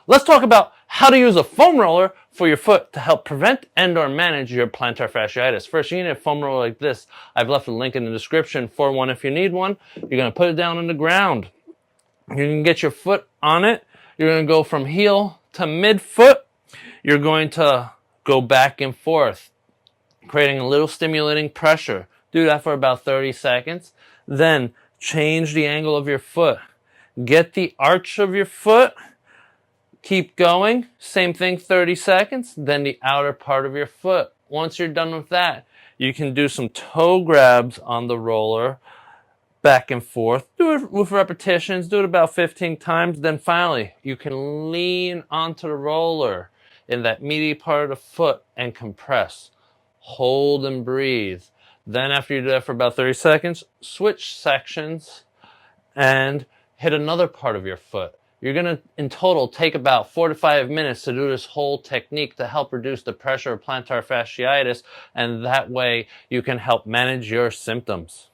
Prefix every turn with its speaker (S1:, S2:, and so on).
S1: Let's talk about how to use a foam roller for your foot to help prevent and or manage your plantar fasciitis. First, you need a foam roller like this. I've left a link in the description for one if you need one. You're going to put it down on the ground. You're going to get your foot on it. You're going to go from heel to midfoot. You're going to go back and forth, creating a little stimulating pressure. Do that for about 30 seconds. Then change the angle of your foot. Get the arch of your foot. Keep going. Same thing, 30 seconds. Then the outer part of your foot. Once you're done with that, you can do some toe grabs on the roller, back and forth. Do it with repetitions. Do it about 15 times. Then finally, you can lean onto the roller in that meaty part of the foot and compress. Hold and breathe. Then after you do that for about 30 seconds, switch sections and hit another part of your foot. You're going to, in total, take about 4 to 5 minutes to do this whole technique to help reduce the pressure of plantar fasciitis, and that way you can help manage your symptoms.